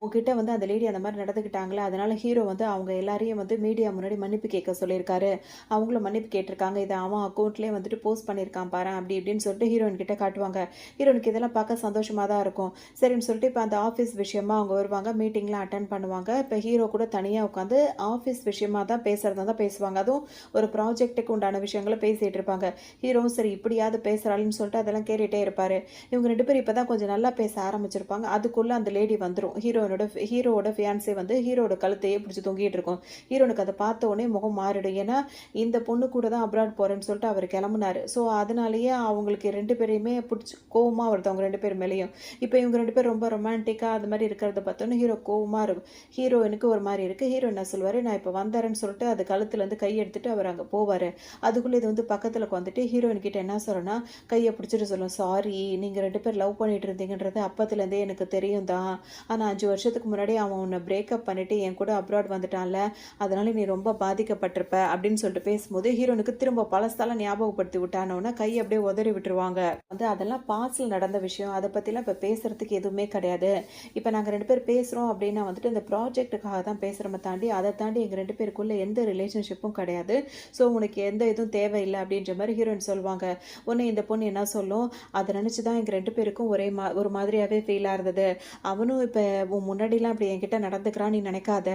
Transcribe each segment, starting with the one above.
உன்கிட்ட வந்து அந்த லேடி அந்த மாரி நடந்துக்கிட்டாங்களா, அதனால ஹீரோ வந்து அவங்க எல்லாரையும் வந்து மீடியா முன்னாடி மன்னிப்பு கேட்க சொல்லியிருக்காரு. அவங்களும் மன்னிப்பு கேட்டிருக்காங்க. இத அவன் அக்கவுண்ட்லயே வந்துட்டு போஸ்ட் பண்ணியிருக்கான் பாரேன், அப்படி இப்படின்னு சொல்லிட்டு ஹீரோயின் கிட்ட காட்டுவாங்க. ஹீரோயினுக்கு இதெல்லாம் பார்க்க சந்தோஷமா தான் இருக்கும். சரின்னு சொல்லிட்டு இப்ப அந்த ஆஃபீஸ் விஷயமா அவங்க வருவாங்க. மீட்டிங்லாம் அட்டெண்ட் பண்ணுவாங்க. இப்ப ஹீரோ கூட தனியா உட்காந்து ஆஃபீஸ் விஷயமா தான் பேசுறதா தான் பேசுவாங்க. அதுவும் ஒரு ப்ராஜெக்ட்டுக்கு உண்டான விஷயங்கள பேசிட்டு இருப்பாங்க. ஹீரோவும் சரி இப்படியாவது பேசுறாள்ன்னு சொல்லிட்டு அதெல்லாம் கேட்டுட்டே இருப்பாரு. இவங்க 2 பேரும் இப்ப தான் கொஞ்சம் நல்லா பேச ஆரம்பிச்சிருப்பாங்க. அதுக்குள்ள அந்த லேடி வந்துரும். ஹீரோவோட ஃபியான்ஸே வந்து ஹீரோவோட கழுத்தையே பிடிச்சு தொங்கிட்டு இருக்கும். ஹீரோனுக்கு அத பார்த்த உடனே முகம் மாறிடும். ஏன்னா, இந்த பொண்ணு கூட தான் அப்ராட் போறேன்னு சொல்லிட்டு அவரு கிளம்புனாரு. ஸோ, அதனாலேயே அவங்களுக்கு 2 பேரையுமே புடிச்சு கோவமா வருது அவங்க 2 பேர் மேலயும். இப்ப இவங்க 2 பேரும் ரொம்ப ரொமான்டிக்கா அது மாரி இருக்கிறத பார்த்தோன்னே ஹீரோ கோவமா இருக்கும். ஹீரோயினுக்கு ஒரு மாரி இருக்கு. ஹீரோ என்ன சொல்லுவாரு, நான் இப்ப வந்துர்றேன்னு சொல்லிட்டு அது கழுத்துலருந்து கை எடுத்துட்டு அவர் அங்க போவாரு. அதுக்குள்ள இது வந்து பக்கத்துல உட்காந்துட்டு ஹீரோயின் கிட்ட என்ன சொல்லும்னா, கைய பிடிச்சிட்டு சொல்லும். சாரி நீங்க 2 பேரும் லவ் பண்ணிட்டு இருந்தீங்கன்றது அப்பத்துலேருந்தே எனக்கு தெரியும் தான். ஆனா 5 வருஷத்துக்கு முன்னாடி அவன் உன்னை பிரேக்கப் பண்ணிட்டு என் கூட அப்ராட் வந்துட்டான்ல, அதனால நீ ரொம்ப பாதிக்கப்பட்டிருப்ப அப்படின்னு சொல்லிட்டு பேசும்போது ஹீரோனுக்கு திரும்ப பழசெல்லாம் ஞாபகப்படுத்தி விட்டானோன்னா கை அப்படியே உதறி விட்டுருவாங்க. வந்து அதெல்லாம் பாஸ்ட்ல நடந்த விஷயம். அதை பத்திலாம் இப்ப பேசுறதுக்கு எதுவுமே கிடையாது. இப்ப நாங்க 2 பேரும் பேசுறோம் அப்படின்னா வந்துட்டு இந்த ப்ராஜெக்ட்டுக்காக தான் பேசுறோமே தாண்டி, அதை தாண்டி எங்க 2 பேருக்குள்ள எந்த ரிலேஷன்ஷிப்பும் கிடையாது. ஸோ உனக்கு எந்த இதுவும் தேவையில்லை அப்படின்ற மாதிரி ஹீரோயின் சொல்லுவாங்க. உடனே இந்த பொண்ணு என்ன சொல்லும், அதை நினைச்சு தான் எங்க 2 பேருக்கும் ஒரு மாதிரியாவே ஃபீலா இருந்தது. அவனும் இப்ப உன் முன்னாடிலாம் இப்படி என்கிட்ட நடந்துக்கிறான்னு நீ நினைக்காத.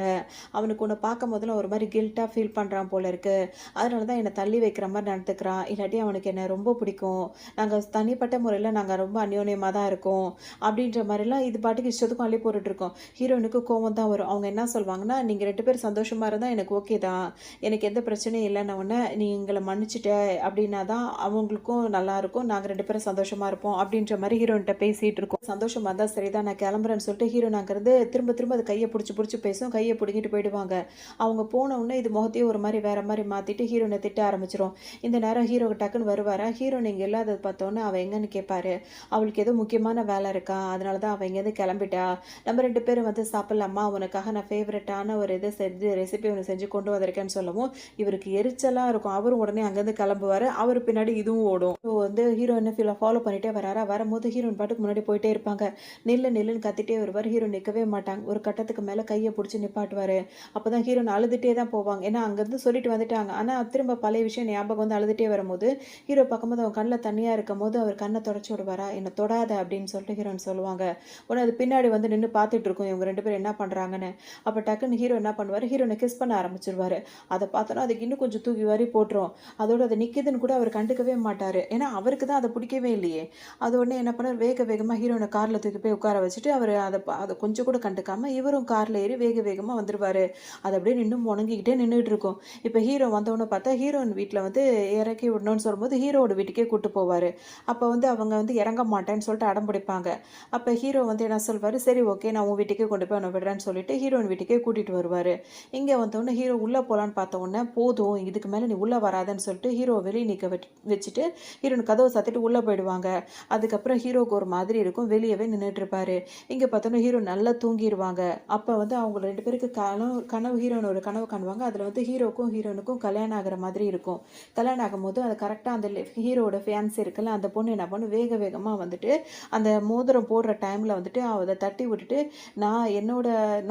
அவனுக்கு உன்னை பார்க்கும் போதெல்லாம் ஒரு மாதிரி கில்ட்டா ஃபீல் பண்றான் போல இருக்கு. அதனால தான் என்னை தள்ளி வைக்கிற மாதிரி நடந்துக்கிறான். இல்லாட்டி அவனுக்கு என்ன ரொம்ப பிடிக்கும். நாங்க தனிப்பட்ட முறையில நாங்க ரொம்ப அந்யோன்யமா தான் இருக்கோம். அப்படின்ற மாதிரிலாம் இது பாட்டுக்கு இஷ்டத்துக்கும் அள்ளி போட்டுட்டு இருக்கோம். ஹீரோயினுக்கு கோவம் தான் வரும். அவங்க என்ன சொல்வாங்கன்னா, நீங்க 2 பேரும் சந்தோஷமா இருந்தா எனக்கு ஓகே தான். எனக்கு எந்த பிரச்சனையும் இல்லைன்ன உடனே நீ எங்கள மன்னிச்சுட்ட அப்படின்னா தான் அவங்களுக்கும் நல்லா இருக்கும். நாங்க 2 பேரும் சந்தோஷமா இருப்போம் அப்படின்ற மாதிரி ஹீரோயின்ட்ட பேசிட்டு இருக்கோம். சந்தோஷமா இருந்தா சரிதான் நான் கிளம்புறேன்னு சொல்லிட்டு ஹீரோயின் அங்கிருந்து திரும்ப திரும்ப அது கையை பிடிச்சி பிடிச்சி பேசும். கையை பிடுங்கிட்டு போயிடுவாங்க. அவங்க போன உடனே இது முகத்தையே ஒரு மாதிரி வேற மாதிரி மாத்திட்டு ஹீரோயினை திட்ட ஆரம்பிச்சிரும். இந்த நேரம் ஹீரோ டக்குன்னு வருவாரா. ஹீரோயின் இங்க இல்லாதது பார்த்தோன்னே அவ எங்கன்னு கேட்பாரு. அவளுக்கு ஏதோ முக்கியமான வேலை இருக்கா, அதனால தான் அவ இங்கேருந்து கிளம்பிட்டா. நம்ம 2 பேரும் வந்து சாப்பிடலாமா, உனக்காக நான் ஃபேவரட்டான ஒரு இதை செஞ்சு ரெசிபி ஒன்று செஞ்சு கொண்டு வந்திருக்கேன்னு சொல்லவும் இவருக்கு எரிச்சலா இருக்கும். அவரும் உடனே அங்கேருந்து கிளம்புவாரு. அவரு பின்னாடி இதுவும் ஓடும். ஸோ வந்து ஹீரோயினை ஃபாலோ பண்ணிட்டே வராரா. வரும்போது ஹீரோயின் பாட்டுக்கு முன்னாடி போயிட்டே இருப்பாங்க. நில்லு நில்லுன்னு கத்திட்டே வருவார். ஹீரோ நிற்கவே மாட்டாங்க. ஒரு கட்டத்துக்கு மேலே கையை பிடிச்சி நிப்பாட்டுவார். அப்போ தான் ஹீரோயின் அழுதுகிட்டே தான் போவாங்க. ஏன்னா அங்கேருந்து சொல்லிட்டு வந்துட்டாங்க. ஆனால் திரும்ப பழைய விஷயம் ஞாபகம் வந்து அழுதுகிட்டே வரும்போது ஹீரோ பார்க்கும்போது அவன் கண்ணில் தண்ணியாக இருக்கும் போது அவர் கண்ணை தொடச்சி விடுவாரா. என்னை தொடாத அப்படின்னு சொல்லிட்டு ஹீரோயின் சொல்லுவாங்க. உடனே அது பின்னாடி வந்து நின்று பார்த்துட்டு இருக்கும் இவங்க 2 பேரும் என்ன பண்ணுறாங்கன்னு. அப்போ டக்குன்னு ஹீரோ என்ன பண்ணுவார், ஹீரோனை கிஸ் பண்ண ஆரம்பிச்சிருவாரு. அதை பார்த்தோன்னா அதுக்கு இன்னும் கொஞ்சம் தூக்கி வாரி போட்டுரும். அதோட அது நிற்கிதுன்னு கூட அவர் கண்டுக்கவே மாட்டார். ஏன்னா அவருக்கு தான் அதை பிடிக்கவே இல்லையே. அது உடனே என்ன பண்ணார், வேக வேகமாக ஹீரோனை காரில் தூக்கி போய் உட்கார வச்சுட்டு அவர் அதை கொஞ்சம் கூட கண்டுக்காம இவரும் காரில் ஏறி வேக வேகமாக வந்துடுவார். அது அப்படியே நின்று முணங்கிக்கிட்டே நின்றுட்டு இருக்கும். இப்போ ஹீரோ வந்தவொடனே பார்த்தா ஹீரோயின் வீட்டில் வந்து இறக்கி விடணும்னு சொல்லும்போது ஹீரோவோட வீட்டுக்கே கூட்டு போவார். அப்போ வந்து அவங்க வந்து இறங்க மாட்டேன்னு சொல்லிட்டு அடம் பிடிப்பாங்க. அப்போ ஹீரோ வந்து என்ன சொல்வார், சரி ஓகே நான் உன் வீட்டுக்கே கொண்டு போய் உன்னை விடுறேன்னு சொல்லிட்டு ஹீரோயின் வீட்டுக்கே கூட்டிகிட்டு வருவார். இங்கே வந்தோடனே ஹீரோ உள்ளே போகலான்னு பார்த்த உடனே போதும் இதுக்கு மேலே நீ உள்ளே வராதுன்னு சொல்லிட்டு ஹீரோ வெளியே நிற்க வச்சுட்டு ஹீரோயின் கதவை சாத்திட்டு உள்ளே போயிடுவாங்க. அதுக்கப்புறம் ஹீரோவுக்கு ஒரு மாதிரி இருக்கும். வெளியவே நின்றுட்டு இருப்பாரு. இங்கே பார்த்தோன்னா ஹீரோ நல்லா தூங்கிடுவாங்க. அப்போ வந்து அவங்க 2 பேருக்கு கனவு கனவு ஹீரோயின் ஒரு கனவு காணுவாங்க. அதில் வந்து ஹீரோக்கும் ஹீரோனுக்கும் கல்யாணம் ஆகிற மாதிரி இருக்கும். கல்யாணம் ஆகும்போது அது கரெக்டாக அந்த ஹீரோவோட ஃபியான்சி இருக்குல்ல அந்த பொண்ணு என்ன பண்ணு வேக வேகமாக வந்துட்டு அந்த மோதிரம் போடுற டைமில் வந்துட்டு அதை தட்டி விட்டுட்டு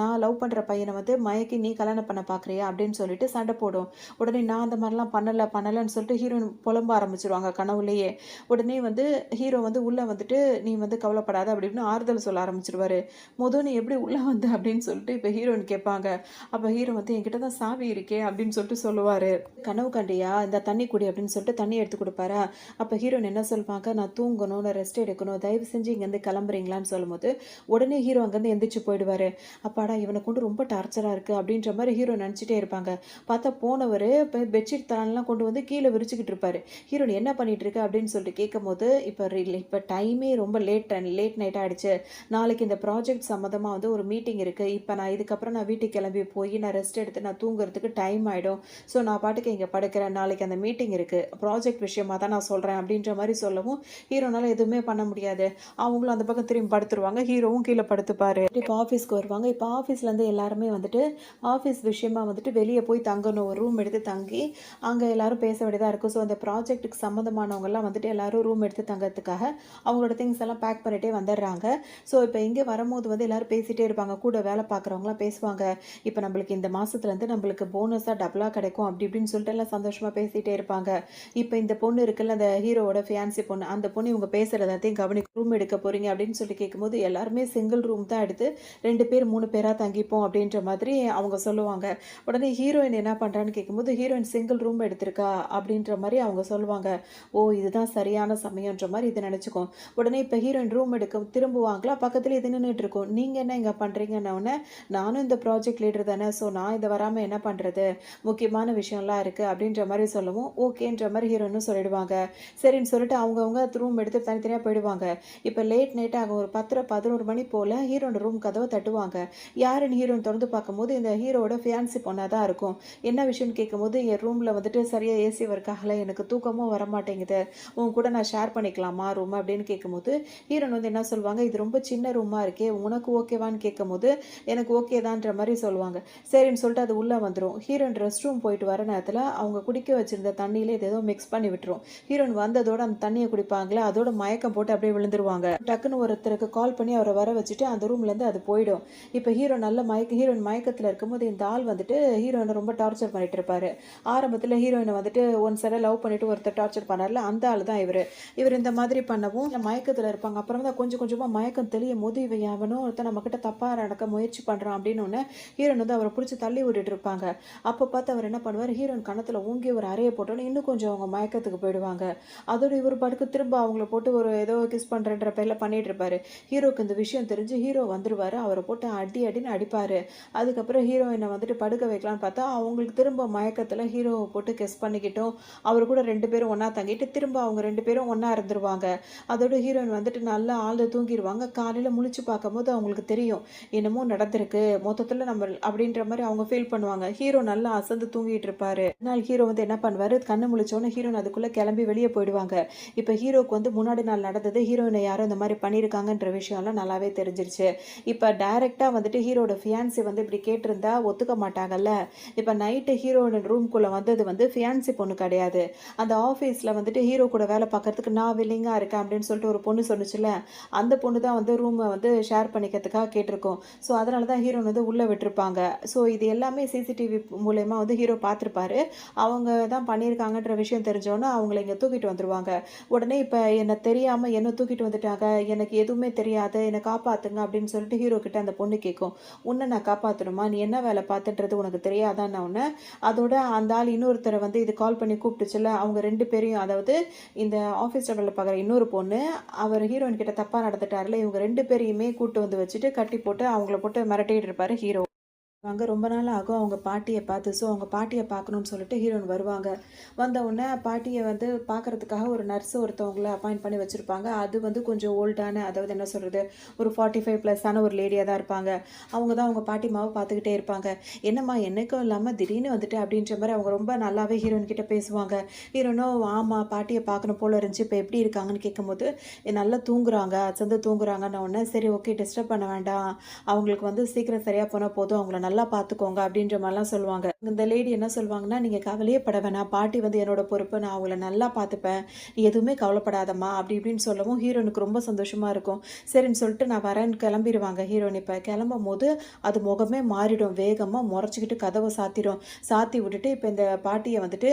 நான் லவ் பண்ணுற பையனை வந்து மயக்கி நீ கல்யாணம் பண்ண பார்க்குறியா அப்படின்னு சொல்லிட்டு சண்டை போடும். உடனே நான் அந்த மாதிரிலாம் பண்ணலைன்னு சொல்லிட்டு ஹீரோயின் புலம்ப ஆரம்பிச்சிருவாங்க கனவுலேயே. உடனே வந்து ஹீரோ வந்து உள்ளே வந்துட்டு நீ வந்து கவலைப்படாத அப்படின்னு ஆறுதல் சொல்ல ஆரம்பிச்சிருவாரு. நீ எப்படி உள்ளே வந்த அப்படின்னு சொல்லிட்டு இப்போ ஹீரோயின் கேட்பாங்க. அப்போ ஹீரோ வந்து என்கிட்ட தான் சாவி இருக்கே அப்படின்னு சொல்லிட்டு சொல்லுவார். கனவு கண்டியா இந்த தண்ணி குடி அப்படின்னு சொல்லிட்டு தண்ணி எடுத்து கொடுப்பாரா. அப்போ ஹீரோயின் என்ன சொல்லுவாங்க, நான் தூங்கணும், நான் ரெஸ்ட் எடுக்கணும், தயவு செஞ்சு இங்கேருந்து கிளம்புறீங்களான்னு சொல்லும்போது உடனே ஹீரோ அங்கேருந்து எந்திரிச்சு போயிடுவார். அப்பாடா இவனை கொண்டு ரொம்ப டார்ச்சராக இருக்குது அப்படின்ற மாதிரி ஹீரோ நினச்சிட்டே இருப்பாங்க. பார்த்தா போனவர் இப்போ பெட்ஷீட் தலான்லாம் கொண்டு வந்து கீழே விரிச்சுக்கிட்டு இருப்பாரு. ஹீரோயின் என்ன பண்ணிட்டு இருக்கு அப்படின்னு சொல்லிட்டு கேட்கும்போது இப்போ டைமே ரொம்ப லேட் நைட் ஆகிடுச்சு. நாளைக்கு இந்த ப்ராஜெக்ட் சம்மந்தமாக வந்து ஒரு மீட்டிங் இருக்குது. இப்போ இதுக்கப்புறம் நான் வீட்டுக்கு கிளம்பி போய் நான் ரெஸ்ட் எடுத்து நான் தூங்குறதுக்கு டைம் ஆகிடும். ஸோ நான் பாட்டுக்கு இங்கே படுக்கிறேன். நாளைக்கு அந்த மீட்டிங் இருக்குது. ப்ராஜெக்ட் விஷயமாக தான் நான் சொல்கிறேன் அப்படின்ற மாதிரி சொல்லவும் ஹீரோனால எதுவுமே பண்ண முடியாது. அவங்களும் அந்த பக்கம் திரும்பி படுத்துருவாங்க. ஹீரோவும் கீழே படுத்துப்பாரு. இப்போ ஆஃபீஸ்க்கு வருவாங்க. இப்போ ஆஃபீஸ்லேருந்து எல்லாருமே வந்துட்டு ஆஃபீஸ் விஷயமா வந்துட்டு வெளியே போய் தங்கணும். ஒரு ரூம் எடுத்து தங்கி அங்கே எல்லாரும் பேச வேண்டியதாக இருக்கும். ஸோ அந்த ப்ராஜெக்ட்டுக்கு சம்மந்தமானவங்கெல்லாம் வந்துட்டு எல்லாரும் ரூம் எடுத்து தங்கறதுக்காக அவங்களோட திங்ஸ் எல்லாம் பேக் பண்ணிட்டே வந்துடுறாங்க. ஸோ இப்போ இங்கே வரும்போது வந்து எல்லாரும் எல்லாரும் பேசிட்டே இருப்பாங்க. கூட வேலை பார்க்குறவங்கலாம் பேசுவாங்க. இப்ப நம்மளுக்கு இந்த மாசத்துலேருந்து நம்மளுக்கு போனஸா டபுளா கிடைக்கும் அப்படி இப்படின்னு சொல்லிட்டு எல்லாம் சந்தோஷமா பேசிட்டே இருப்பாங்க. இப்ப இந்த பொண்ணு இருக்குல்ல, அந்த ஹீரோவோட ஃபியான்சி பொண்ணு. அந்த பொண்ணு இவங்க பேசுறது எல்லாத்தையும் ரூம் எடுக்க போறீங்க அப்படின்னு சொல்லி கேட்கும்போது, எல்லாருமே சிங்கிள் ரூம் தான் எடுத்து 2 பேர் 3 பேரா தங்கிப்போம் அப்படின்ற மாதிரி அவங்க சொல்லுவாங்க. உடனே ஹீரோயின் என்ன பண்றான்னு கேட்கும்போது, ஹீரோயின் சிங்கிள் ரூம் எடுத்திருக்கா அப்படின்ற மாரி அவங்க சொல்லுவாங்க. ஓ! இதுதான் சரியான சமயம்ன்ற மாரி இத நினைச்சுக்கும். உடனே இப்ப ஹீரோயின் ரூம் எடுக்க திரும்புவாங்களா, பக்கத்துல இது நின்னுட்டு இருக்கும். நீங்க என்ன இங்க பண்றீங்கன்ன உடனே, நானும் இந்த ப்ராஜெக்ட் லீடர் தானே. ஸோ நான் இத வராம என்ன பண்றது? முக்கியமான விஷயம்லாம் இருக்கு அப்படின்ற மாரி சொல்லவும், ஓகேன்ற மாரி ஹீரோயினும் சொல்லிடுவாங்க. சரின்னு சொல்லிட்டு அவங்கவங்க ரூம் எடுத்து தனித்தனியா போயிடுவாங்க. இப்ப லேட் நைட் ஆகும். ஒரு 10:30, 11 மணி போல ஹீரோட ரூம் கதவ தட்டுவாங்க. யாருன்னு ஹீரோயின் தொறந்து பார்க்கும்போது, இந்த ஹீரோவோட ஃபியான்சி பொண்ணா தான் இருக்கும். என்ன விஷயம்னு கேட்கும்போது, என் ரூம்ல வந்துட்டு சரியா ஏசி ஒர்க் ஆகல. எனக்கு தூக்கமும் வரமாட்டேங்குது. உன் கூட நான் ஷேர் பண்ணிக்கலாமா ரூம் அப்படின்னு கேட்கும்போது, ஹீரோயின் வந்து என்ன சொல்லுவாங்க, இது ரொம்ப சின்ன ரூமா இருக்கே, உனக்கு ஓகேவான்னு கேட்கும்போது, எனக்கு ஓகே தான்ற மாரி சொல்லுவாங்க. சரின்னு சொல்லிட்டு அது உள்ள வந்துரும். ஹீரோயின் ரெஸ்ட் ரூம் போயிட்டு வர நேரத்துல, அவங்க குடிக்க வச்சிருந்த தண்ணியில ஏதேதோ மிக்ஸ் பண்ணி விட்டுரும். ஹீரோயின் வந்ததோட அந்த தண்ணிய குடிப்பாங்களா, அதோட மயக்கம் போட்டு அப்படியே விழுந்துருவாங்க. டக்குன்னு ஒருத்தருக்கு கால் பண்ணி அவர வர வச்சுட்டு அந்த ரூம்லேருந்து அது போயிடும். இப்ப ஹீரோயின் மயக்கத்துல இருக்கும்போது இந்த ஆள் வந்துட்டு ஹீரோயின ரொம்ப டார்ச்சர் பண்ணிட்டு இருப்பாரு. ஆரம்பத்துல ஹீரோயின வந்துட்டு ஒன் சைடா லவ் பண்ணிட்டு ஒருத்தர் டார்ச்சர் பண்ணார்ல, அந்த ஆள் தான் இவரு. இவரு இந்த மாதிரி பண்ணவும் மயக்கத்துல இருப்பாங்க. அப்புறம் தான் கொஞ்சம் கொஞ்சமா மயக்கம் தெளியும்போது, இவன் எவனோ ஒருத்தன் நம்மகிட்ட தப்பா நடக்க முயற்சி பண்றான் அப்படின்னு உடனே ஹீரோயின் வந்து அவர புடிச்சு தள்ளி விட்டுட்டு இருப்பாங்க. அப்ப பார்த்து அவர் என்ன பண்ணுவாரு, ஹீரோயின் கன்னத்துல ஓங்கி ஒரு அறைய போட்டோனே இன்னும் கொஞ்சம் அவங்க மயக்கத்துக்கு போயிடுவாங்க. அதோட இவரு பாட்டுக்கு திரும்ப அவங்கள போட்டு ஒரு ஏதோ கிஸ் பண்றேன்ற பேர்ல பண்ணிட்டு இருப்பாரு. ஹீரோக்கு இந்த விஷயம் தெரிஞ்சு ஹீரோ வந்துருவாரு. அவர போட்டு அடி அடின்னு அடிப்பாரு. அதுக்கப்புறம் ஹீரோயின வந்துட்டு படுக்க வைக்கலான்னு பார்த்தா, அவங்களுக்கு திரும்ப மயக்கத்துல ஹீரோவ போட்டு கிஸ் பண்ணிக்கிட்டும், அவரு கூட 2 பேரும் ஒண்ணா தங்கிட்டு, திரும்ப அவங்க 2 பேரும் ஒண்ணா இருந்துருவாங்க. அதோட ஹீரோயின் வந்துட்டு நல்லா ஆழ்ந்து தூங்கிருவாங்க. காலையில முழிச்சு பார்க்கும்போது அவங்களுக்கு தெரியும். என்னமோ நடந்திருக்கு. மொத்தத்துல நம்ம அப்படின்ற மாரி அவங்க ஃபீல் பண்ணுவாங்க. ஹீரோ நல்லா அசந்து தூங்கிட்டு இருப்பாரு. ஒரு நாள் ஹீரோ வந்து என்ன பண்ணுவாரு, கண்ணு முழிச்சோனே ஹீரோயின் அதுக்குள்ள கிளம்பி வெளிய போயிடுவாங்க. இப்ப ஹீரோக்கு வந்து முன்னாடி நாள் நடந்தது, ஹீரோயின யாரோ இந்த மாரி பண்ணியிருக்காங்கன்ற விஷயம்லாம் நல்லாவே தெரிஞ்சிருச்சு. இப்ப டைரக்ட்டா வந்துட்டு ஹீரோட ஃபியான்சி வந்து இப்படி கேட்டிருந்தா ஒத்துக்க மாட்டாங்கல்ல. இப்ப நைட்டு ஹீரோயின் ரூம்குள்ள வந்தது வந்து ஃபியான்சி பொண்ணு கிடையாது. அந்த ஆஃபீஸ்ல வந்துட்டு ஹீரோ கூட வேலை பார்க்கறதுக்கு நான் வில்லிங்கா இருக்கேன் அப்படின்னு சொல்லிட்டு ஒரு பொண்ணு சொன்னுச்சுல்ல, அந்த பொண்ணு தான் வந்து ரூம வந்து ஷேர் பண்ணிக்கிறதுக்காக கேட்டிருக்கும். ஸோ அதனால தான் ஹீரோயின் வந்து உள்ள விட்டுருப்பாங்க. ஸோ இது எல்லாமே சிசிடிவி மூலியமா வந்து ஹீரோ பார்த்துருப்பாரு. அவங்க தான் பண்ணியிருக்காங்கன்ற விஷயம் தெரிஞ்சோனே அவங்கள இங்க தூக்கிட்டு வந்துருவாங்க. உடனே இப்ப என்ன தெரியாம என்ன தூக்கிட்டு வந்துட்டாங்க. எனக்கு எதுவுமே தெரியாது. என்ன காப்பாத்துங்க அப்படின்னு சொல்லிட்டு ஹீரோ கிட்ட அந்த பொண்ணு கேட்கும். உன்ன நான் காப்பாத்தணுமா? நீ என்ன வேலை பார்த்துன்றது உனக்கு தெரியாதான்ன உடனே, அதோட அந்த ஆள் இன்னொருத்தர வந்து இது கால் பண்ணி கூப்பிட்டுச்சுல்ல, அவங்க 2 பேரையும் அதாவது இந்த ஆஃபீஸ்ல வேலை பார்க்குற இன்னொரு பொண்ணு, அவர் ஹீரோயின் கிட்ட தப்பா நடந்துட்டார்ல, இவங்க 2 பேரையுமே கூட்டு வந்து வச்சுட்டு கட்டி போட்டு அவங்கள போட்டு மிரட்டிட்டு இருப்பாரு ஹீரோ. அங்க ரொம்ப நாள் ஆகும் அவங்க பாட்டிய பார்த்து. ஸோ அவங்க பாட்டிய பார்க்கணும்னு சொல்லிட்டு ஹீரோயின் வருவாங்க. வந்த உடனே பாட்டிய வந்து பார்க்கறதுக்காக ஒரு நர்ஸ் ஒருத்தவங்கள அப்பாயிண்ட் பண்ணி வச்சிருப்பாங்க. அது வந்து கொஞ்சம் ஓல்டான அதாவது என்ன சொல்றது, ஒரு 45 ப்ளஸான ஒரு லேடியா தான் இருப்பாங்க. அவங்க தான் அவங்க பாட்டிமாவ பார்த்துக்கிட்டே இருப்பாங்க. "என்னம்மா என்னைக்கும் இல்லாம திடீர்னு வந்துட்ட" அப்படின்ற மாரி அவங்க ரொம்ப நல்லாவே ஹீரோயின் கிட்ட பேசுவாங்க. ஹீரோயினும் ஆமா பாட்டிய பார்க்கணும் போல இருந்துச்சு. இப்ப எப்படி இருக்காங்கன்னு கேட்கும்போது, நல்லா தூங்குறாங்க, அசந்து தூங்குறாங்கன்ன உடனே, "சரி ஓகே டிஸ்டர்ப் பண்ண வேண்டாம். அவங்களுக்கு வந்து சீக்கிரம் சரியா போனா போதும். அவங்கள நல்லா பார்த்துக்கோங்க" அப்படின்ற மாரிலாம் சொல்லுவாங்க. இந்த லேடி என்ன சொல்லுவாங்கன்னா, "நீங்க கவலையே பட வேணாம். பாட்டி வந்து என்னோட பொறுப்பு. நான் அவங்கள நல்லா பார்த்துப்பேன். நீ எதுவுமே கவலைப்படாதம்மா" அப்படி இப்படின்னு சொல்லவும் ஹீரோனுக்கு ரொம்ப சந்தோஷமா இருக்கும். சரின்னு சொல்லிட்டு நான் வரேன்னு கிளம்பிருவாங்க ஹீரோயின். இப்ப கிளம்பும்போது அது முகமே மாறிடும். வேகமா முறைச்சுக்கிட்டு கதவ சாத்திரும். சாத்தி விட்டுட்டு இப்ப இந்த பாட்டிய வந்துட்டு,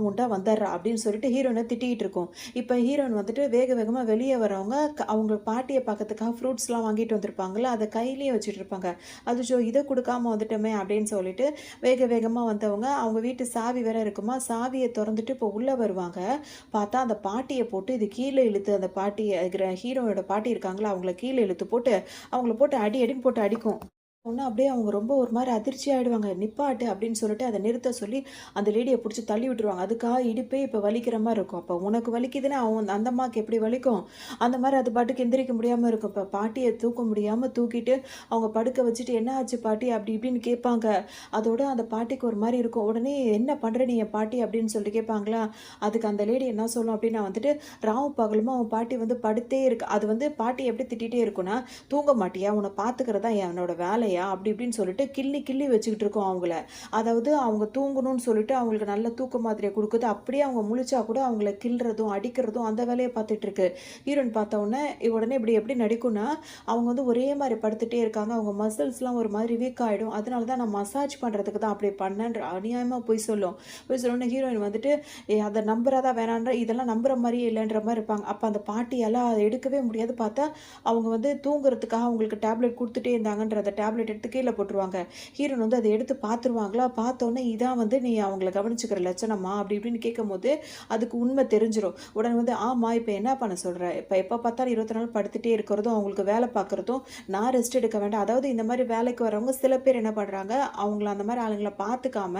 உண்டா வந்துடுறா" அப்படின்னு சொல்லிட்டு ஹீரோயின திட்டிட்டு இருக்கும். இப்ப ஹீரோயின் வந்துட்டு வேக வேகமா வெளிய வரவங்க அவங்க பாட்டிய பார்க்கறதுக்காக ஃப்ரூட்ஸ்லாம் வாங்கிட்டு வந்திருப்பாங்கல்ல, அத கையிலேயே வச்சுட்டு இருப்பாங்க. அச்சச்சோ! இத குடுக்காம வந்துட்டோமே அப்படின்னு சொல்லிட்டு வேக வேகமா வந்தவங்க, அவங்க வீட்டு சாவி வேற இருக்குமா, சாவிய தொறந்துட்டு இப்போ உள்ள வருவாங்க. பார்த்தா அந்த பாட்டிய போட்டு இது கீழ இழுத்து அந்த ஹீரோவோட பாட்டி இருக்காங்கல்ல, அவங்கள கீழ இழுத்து போட்டு, அவங்கள போட்டு அடி அடின்னு போட்டு அடிக்கும். உடனே அப்படியே அவங்க ரொம்ப ஒரு மாரி அதிர்ச்சி ஆயிடுவாங்க. "நிப்பாட்டு" அப்படின்னு சொல்லிட்டு அத நிறுத்த சொல்லி, அந்த லேடிய புடிச்சு தள்ளி விட்டுருவாங்க. அதுக்கா இடுப்பே இப்ப வலிக்கிற மாரி இருக்கும். அப்ப உனக்கு வலிக்குதுன்னா, அந்த அம்மாக்கு எப்படி வலிக்கும்? அந்த மாரி அது பாட்டுக்கு எந்திரிக்க முடியாம இருக்கும். இப்ப பாட்டிய தூக்க முடியாம தூக்கிட்டு, அவங்க படுக்க வச்சுட்டு, "என்ன ஆச்சு பாட்டி?" அப்படி இப்படின்னு கேட்பாங்க. அதோட அந்த பாட்டிக்கு ஒரு மாரி இருக்கும். உடனே, "என்ன பண்ற நீ என் பாட்டி?" அப்படின்னு சொல்லிட்டு கேட்பாங்களா, அதுக்கு அந்த லேடி என்ன சொல்லும் அப்படின்னா வந்துட்டு, ராவும் பகலுமா உன் பாட்டி வந்து படுத்தே இருக்கு. அது வந்து பாட்டி எப்படி திட்டிட்டே இருக்கும்னா, "தூங்க மாட்டியா? உன்ன பார்த்துக்கிறது தான் என்னோட வேலையா? தூங்கலையா அப்படி இப்படின்னு சொல்லிட்டு கிள்ளி கிள்ளி வச்சுக்கிட்டு இருக்கோம் அவங்கள. அதாவது அவங்க தூங்கணும்னு சொல்லிட்டு அவங்களுக்கு நல்ல தூக்க மாத்திரைய குடுக்குது. அப்படியே அவங்க முழிச்சா கூட அவங்கள கிள்றதும், அடிக்கிறதும் அந்த வேலைய பார்த்துட்டு இருக்கு. ஹீரோயின் பார்த்த உடனே இப்படி எப்படி நடிக்கும்னா, அவங்க வந்து ஒரே மாரி படுத்துட்டே இருக்காங்க. அவங்க மசில்ஸ்லாம் ஒரு மாதிரி வீக் ஆயிடும். அதனால தான் நான் மசாஜ் பண்றதுக்கு தான் அப்படி பண்ணேன்ற அநியாயமா பொய் சொல்லும். பொய் சொன்னோனே ஹீரோயின் வந்துட்டு, அத நம்புறதா வேணான்றா, இதெல்லாம் நம்புற மாரியே இல்லன்ற மாரி இருப்பாங்க. அப்ப அந்த பாட்டியால அத எடுக்கவே முடியாது. பார்த்தா அவங்க வந்து தூங்குறதுக்காக அவங்களுக்கு டேப்லெட் குடுத்துட்டே இருந்தாங்கன்ற டேப்லெட் எடுத்து கீழ போட்டுருவாங்க. ஹீரோயின் வந்து அத எடுத்து பார்த்துருவாங்களா, பார்த்தோனே இதான் வந்து நீ அவங்கள கவனிச்சுக்கிற லட்சணமா? அப்படி இப்படின்னு கேட்கும்போது, அதுக்கு உண்மை தெரிஞ்சிரும். உடனே வந்து ஆமா இப்ப என்ன பண்ண சொல்ற? இப்ப எப்ப பார்த்தாலும் 24 நாள் படுத்துட்டே இருக்கிறதும், அவங்களுக்கு வேலை பார்க்குறதும், நான் ரெஸ்ட் எடுக்க வேண்டாம். அதாவது இந்த மாரி வேலைக்கு வரவங்க சில பேர் என்ன பண்றாங்க, அவங்கள அந்த மாரி ஆளுங்கள பார்த்துக்காம,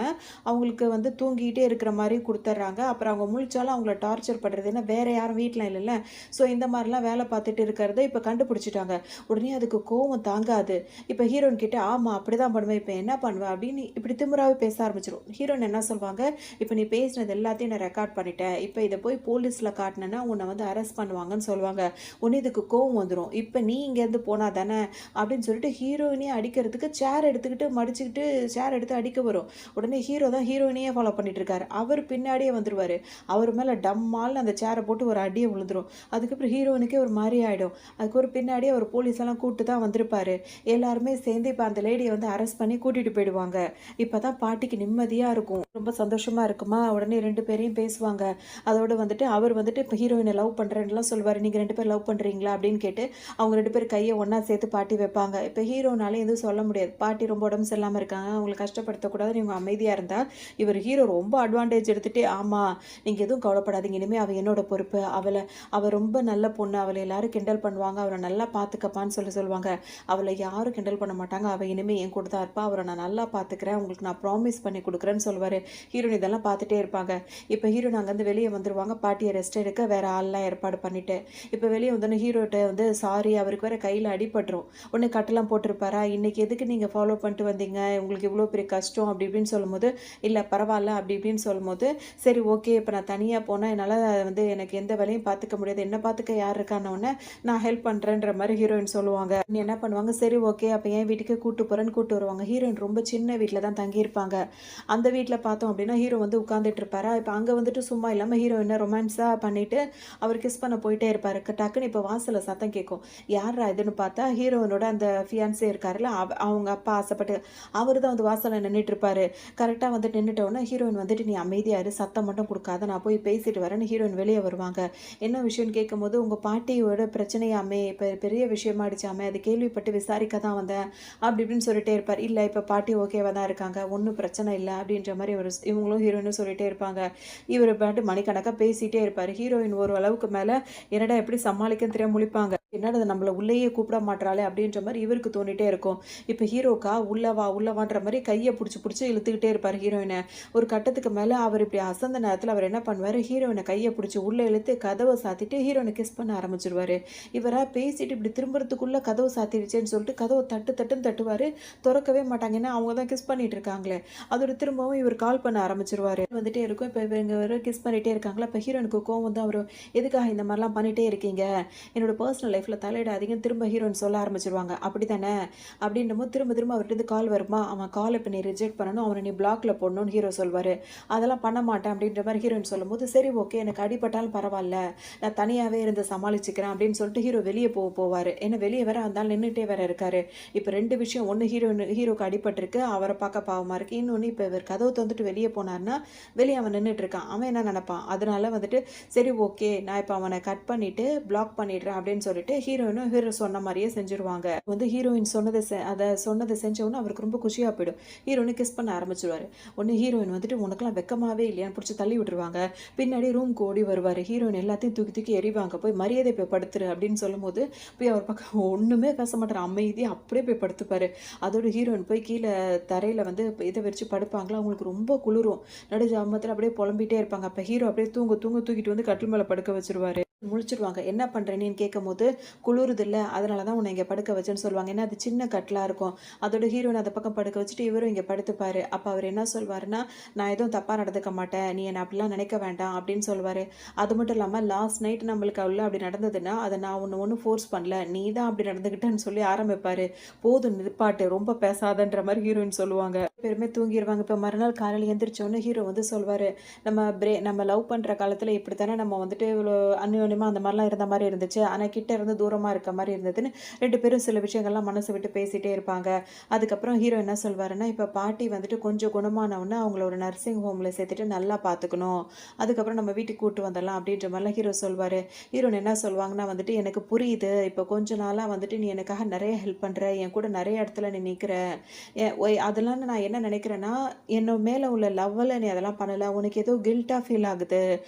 அவங்களுக்கு வந்து தூங்கிட்டே இருக்கிற மாரி குடுத்துர்றாங்க. அப்புறம் அவங்க முழிச்சாலும் அவங்கள டார்ச்சர் பண்றது. ஏன்னா வேற யாரும் வீட்ல இல்லல்ல. ஸோ இந்த மாரிலாம் வேலை பார்த்துட்டு இருக்கிறத இப்ப கண்டுபிடிச்சுட்டாங்க. உடனே அதுக்கு கோவம் தாங்காது. இப்ப ஹீரோயின் கிட்ட ஆமா அப்படிதான் பண்ணுவேன். இப்ப என்ன பண்ணுவ? அப்படின்னு இப்படி திமிராவே பேச ஆரம்பிச்சுரும். ஹீரோயின் என்ன சொல்வாங்க, இப்ப நீ பேசினது எல்லாத்தையும் நான் ரெக்கார்ட் பண்ணிட்டேன். இப்ப இத போய் போலீஸ்ல காட்டுனேன்னா உன்ன வந்து அரெஸ்ட் பண்ணுவாங்கன்னு சொல்லுவாங்க. உடனே இதுக்கு கோவம் வந்துரும். இப்ப நீ இங்கேருந்து போனா தானே அப்படின்னு சொல்லிட்டு ஹீரோயினையே அடிக்கிறதுக்கு சேர் எடுத்துக்கிட்டு மடிச்சுக்கிட்டு சேர் எடுத்து அடிக்க வரும். உடனே ஹீரோ தான் ஹீரோயினையே ஃபாலோ பண்ணிட்டு இருக்காரு. அவர் பின்னாடியே வந்துருவாரு. அவர் மேல டம்மால்னு அந்த சேர போட்டு ஒரு அடிய விழுந்துரும். அதுக்கப்புறம் ஹீரோயினுக்கே ஒரு மாரி ஆயிடும். அதுக்கு ஒரு பின்னாடியே அவர் போலீஸ் எல்லாம் கூட்டு தான் வந்திருப்பாரு. எல்லாருமே சேர்ந்து இப்ப அந்த லேடிய வந்து அரெஸ்ட் பண்ணி கூட்டிட்டு போயிடுவாங்க. இப்பதான் பாட்டிக்கு நிம்மதியா இருக்கும். ரொம்ப சந்தோஷமா இருக்குமா, உடனே 2 பேரையும் பேசுவாங்க. அதோட வந்துட்டு அவர் வந்துட்டு இப்ப ஹீரோயின லவ் பண்றேன்னுலாம் சொல்லுவாரு. நீங்க 2 பேரும் லவ் பண்றீங்களா அப்படின்னு கேட்டு அவங்க 2 பேரும் கைய ஒண்ணா சேர்த்து பாட்டி வைப்பாங்க. இப்ப ஹீரோனால எதுவும் சொல்ல முடியாது. பாட்டி ரொம்ப உடம்பு சரியில்லாம இருக்காங்க. அவங்கள கஷ்டப்படுத்தக்கூடாதுன்னு இவங்க அமைதியா இருந்தா, இவர் ஹீரோ ரொம்ப அட்வான்டேஜ் எடுத்துட்டு, ஆமா நீங்க எதுவும் கவலைப்படாதீங்க. இனிமே அவ என்னோட பொறுப்பு. அவ ரொம்ப நல்ல பொண்ணு. அவள எல்லாரும் கிண்டல் பண்ணுவாங்க. அவள நல்லா பார்த்துக்கப்பான்னு சொல்லுவாங்க. அவள யாரும் கிண்டல் பண்ண மாட்டாங்க. அவ இனிமே என் கூட தான் இருப்பா. அவர நான் நல்லா பார்த்துக்கிறேன். உங்களுக்கு நான் ப்ராமிஸ் பண்ணி குடுக்குறேன்னு சொல்லுவாரு. ஹீரோயின் இதெல்லாம் பார்த்துட்டே இருப்பாங்க. இப்ப ஹீரோயின் அங்கருந்து வெளிய வந்துருவாங்க. பாட்டிய ரெஸ்ட் எடுக்க வேற ஆள்லாம் ஏற்பாடு பண்ணிட்டு. இப்ப வெளிய வந்தோனே ஹீரோட்ட வந்து சாரி அவருக்கு வேற கையில அடிபட்டுரும். உடனே கட்டெல்லாம் போட்டிருப்பாரா, இன்னைக்கு எதுக்கு நீங்க ஃபாலோ பண்ணிட்டு வந்தீங்க? உங்களுக்கு இவ்ளோ பெரிய கஷ்டம் அப்படி இப்படின்னு சொல்லும்போது, இல்ல பரவால்ல அப்படி இப்படின்னு சொல்லும்போது, சரி ஓகே இப்ப நான் தனியா போனா என்னால வந்து எனக்கு எந்த வேலையும் பார்த்துக்க முடியாது. என்ன பார்த்துக்க யார் இருக்கான்னோனே, நான் ஹெல்ப் பண்றேன்ற மாரி ஹீரோயின் சொல்லுவாங்க. நீ என்ன பண்ணுவாங்க, சரி ஓகே அப்ப என் வீட்டுக்கு கூட்டு போறேன்னு கூட்டு வருவாங்க. ஹீரோயின் ரொம்ப சின்ன வீட்ல தான் தங்கியிருப்பாங்க. அந்த வீட்ல பார்த்தோம் அப்படின்னா, ஹீரோ வந்து உட்கார்ந்துட்டு இருப்பாரா, இப்ப அங்க வந்துட்டு சும்மா இல்லாம ஹீரோயின ரொமான்ஸா பண்ணிட்டு அவர் கிஸ் பண்ண போயிட்டே இருப்பாரு. டக்குன்னு இப்ப வாசல்ல சத்தம் கேட்கும். யார்ரா இதுன்னு பார்த்தா, ஹீரோயினோட அந்த ஃபியான்ஸே இருக்காருல்ல, அவங்க அப்பா ஆசைப்பட்டு அவரு தான் வந்து வாசல்ல நின்னுட்டு இருப்பாரு. கரெக்ட்டா வந்து நின்னுட்ட உடனே ஹீரோயின் வந்துட்டு, "நீ அமைதியா இரு, சத்தம் மட்டும் குடுக்காத, நான் போய் பேசிட்டு வரேன்னு" ஹீரோயின் வெளிய வருவாங்க. என்ன விஷயம்னு கேட்கும்போது, "உங்க பாட்டியோட பிரச்சனையாமே, இப்ப பெரிய விஷயமாயிடுச்சாமே, அது கேள்விப்பட்டு விசாரிக்க தான் வந்தேன்" அப்படி இப்படின்னு சொல்லிட்டே இருப்பாரு. "இல்ல இப்ப பாட்டி ஓகேவா தான் இருக்காங்க. ஒண்ணும் பிரச்சனை இல்ல" அப்படின்ற மாரி இவங்களும் ஹீரோயினும் சொல்லிட்டே இருப்பாங்க. இவரு பாட்டு மணிக்கணக்கா பேசிட்டே இருப்பாரு. ஹீரோயின் ஒரு அளவுக்கு மேல என்னடா எப்படி சமாளிக்கன்னு தெரியாம முழிப்பாங்க. என்னடா இது நம்மள உள்ளேயே கூப்பிட மாட்றாளே அப்படின்ற மாரி இவருக்கு தோணிட்டே இருக்கும். இப்ப ஹீரோக்கா உள்ள வா உள்ள வான்ற மாரி கைய புடிச்சு புடிச்சு இழுத்துக்கிட்டே இருப்பாரு ஹீரோயின. ஒரு கட்டத்துக்கு மேல அவர் இப்படி அசந்த நேரத்துல அவர் என்ன பண்ணுவாரு, ஹீரோயின கைய புடிச்சு உள்ள இழுத்து கதவ சாத்திட்டு ஹீரோயின கிஸ் பண்ண ஆரம்பிச்சுருவாரு. இவரா பேசிட்டு இப்படி திரும்புறதுக்குள்ள கதவு சாத்திடுச்சேன்னு சொல்லிட்டு கதவ தட்டுன்னு தட்டுவாரு. தொறக்கவே மாட்டாங்க. ஏன்னா அவங்க தான் கிஸ் பண்ணிட்டு இருக்காங்களே. அதோட திரும்பவும் இவர் கால் பண்ண ஆரம்பிச்சுருவாரு. வந்துட்டே இருக்கும். இப்ப இவங்க வேற கிஸ் பண்ணிட்டே இருக்காங்களா. அப்ப ஹீரோயினுக்கு கோவம் தான் வரும். எதுக்காக இந்த மாரிலாம் பண்ணிட்டே இருக்கீங்க? என்னோட பர்சனல் லைஃப்ல தலையிடாதீங்கன்னு திரும்ப ஹீரோயின் சொல்ல ஆரம்பிச்சுருவாங்க. அப்படித்தானே? அப்படின்றபோது திரும்ப திரும்ப அவர்ட்டருந்து கால் வருமா, அவன் கால் இப்ப நீ ரிஜெக்ட் பண்ணணும். அவன நீ பிளாக்ல போடணும்னு ஹீரோ சொல்வாரு. அதெல்லாம் பண்ண மாட்டேன் அப்படின்ற மாரி ஹீரோயின் சொல்லும்போது, சரி ஓகே எனக்கு அடிபட்டாலும் பரவால்ல. நான் தனியாவே இருந்து சமாளிச்சுக்கிறேன் அப்படின்னு சொல்லிட்டு ஹீரோ வெளிய போவாரு. ஏன்னா வெளிய வேற அந்த ஆள் நின்னுட்டே வேற இருக்காரு. இப்ப 2 விஷயம். ஒண்ணு ஹீரோக்கு அடிபட்டிருக்கு. அவர பார்க்க பாவமா இருக்கு. இன்னொன்னு இப்ப இவர் கதவு தொறந்துட்டு வெளிய போனாருன்னா, வெளிய அவன் நின்னுட்டு இருக்கான். அவன் என்ன நெனைப்பான்? அதனால வந்துட்டு சரி ஓகே நான் இப்ப அவன கட் பண்ணிட்டு பிளாக் பண்ணிடுறேன் அப்படின்னு சொல்லிட்டு ஹீரோயினும் ஹீரோ சொன்ன மாரியே செஞ்சுருவாங்க. வந்து ஹீரோயின் சொன்னத செஞ்ச உடனே அவருக்கு ரொம்ப குஷியா போயிடும். ஹீரோயின கிஸ் பண்ண ஆரம்பிச்சுருவாரு. உடனே ஹீரோயின் வந்துட்டு உனக்கெல்லாம் வெக்கமாவே இல்லையான்னு புடிச்சு தள்ளி விட்டுருவாங்க. பின்னாடி ரூம்க்கு ஓடி வருவாரு. ஹீரோயின் எல்லாத்தையும் தூக்கி தூக்கி எறிவாங்க. போய் மரியாதை போய் படுத்துரு அப்படின்னு சொல்லும்போது, போய் அவர் பக்கம் ஒண்ணுமே பேச மாட்டாரு. அமைதியா அப்படியே போய் படுத்துப்பாரு. அதோட ஹீரோயின் போய் கீழ தரையில வந்து இத விரிச்சு படுப்பாங்களா, அவங்களுக்கு ரொம்ப குளிரும். நடு ஜாமத்துல அப்படியே புலம்பிட்டே இருப்பாங்க. அப்ப ஹீரோ அப்படியே தூங்கிட்டு வந்து கட்டில் மேல படுக்க வச்சுருவாரு. முழிச்சிடுவாங்க. "என்ன பண்ற நீன்னு?" கேட்கும்போது, "குளுருதுல்ல, அதனால தான் உன்ன இங்க படுக்க வச்சேன்னு" சொல்லுவாங்க. ஏன்னா அது சின்ன கட்டிலா இருக்கும். அதோட ஹீரோயின் அந்த பக்கம் படுக்க வச்சுட்டு, இவரும் இங்க படுத்துப்பாரு. அப்ப அவரு என்ன சொல்வாருன்னா, "நான் எதுவும் தப்பா நடந்துக்க மாட்டேன். நீ என்ன அப்படிலாம் நினைக்க வேண்டாம்" அப்படின்னு சொல்லுவாரு. அது மட்டும் இல்லாம, லாஸ்ட் நைட் நம்மளுக்கு உள்ள அப்படி நடந்ததுன்னா, அத நான் உன்ன ஒண்ணும் ஃபோர்ஸ் பண்ணல. நீ தான் அப்படி நடந்துக்கிட்டன்னு சொல்லி ஆரம்பிப்பாரு. "போதும் நிப்பாட்டு, ரொம்ப பேசாதன்ற" மாரி ஹீரோயின் சொல்லுவாங்க. பேருமே தூங்கிருவாங்க. இப்ப மறுநாள் காலையில எந்திரிச்ச உடனே ஹீரோ வந்து சொல்வாரு, நம்ம லவ் பண்ற காலத்துல இப்படித்தானே நம்ம வந்துட்டு இவ்வளோ அந்யோன்யமா அந்த மாரிலாம் இருந்த மாரி இருந்துச்சு. ஆனா கிட்ட இருந்து தூரமா இருக்க மாரி இருந்ததுன்னு 2 பேரும் சில விஷயங்கள்லாம் மனசு விட்டு பேசிட்டே இருப்பாங்க. அதுக்கப்புறம் ஹீரோ என்ன சொல்வாருன்னா, இப்ப பாட்டி வந்துட்டு கொஞ்சம் குணமான உடனே அவங்கள ஒரு நர்சிங் ஹோம்ல சேர்த்துட்டு நல்லா பார்த்துக்கணும். அதுக்கப்புறம் நம்ம வீட்டுக்கு கூட்டு வந்துடலாம் அப்படின்ற மாரிலாம் ஹீரோ சொல்வாரு. ஹீரோயின் என்ன சொல்வாங்கன்னா வந்துட்டு, "எனக்கு புரியுது. இப்ப கொஞ்ச நாளா வந்துட்டு நீ எனக்காக நெறைய ஹெல்ப் பண்ற. என் கூட நெறைய இடத்துல நீ நிக்கிற. அதெல்லாம் நான் என்ன நினைக்கிறேன்னா, என்ன மேல உள்ள லவ்வுல நீ அதெல்லாம் பண்ணல. உனக்கு ஏதோ கில்ட்டா ஃபீல் ஆகுது.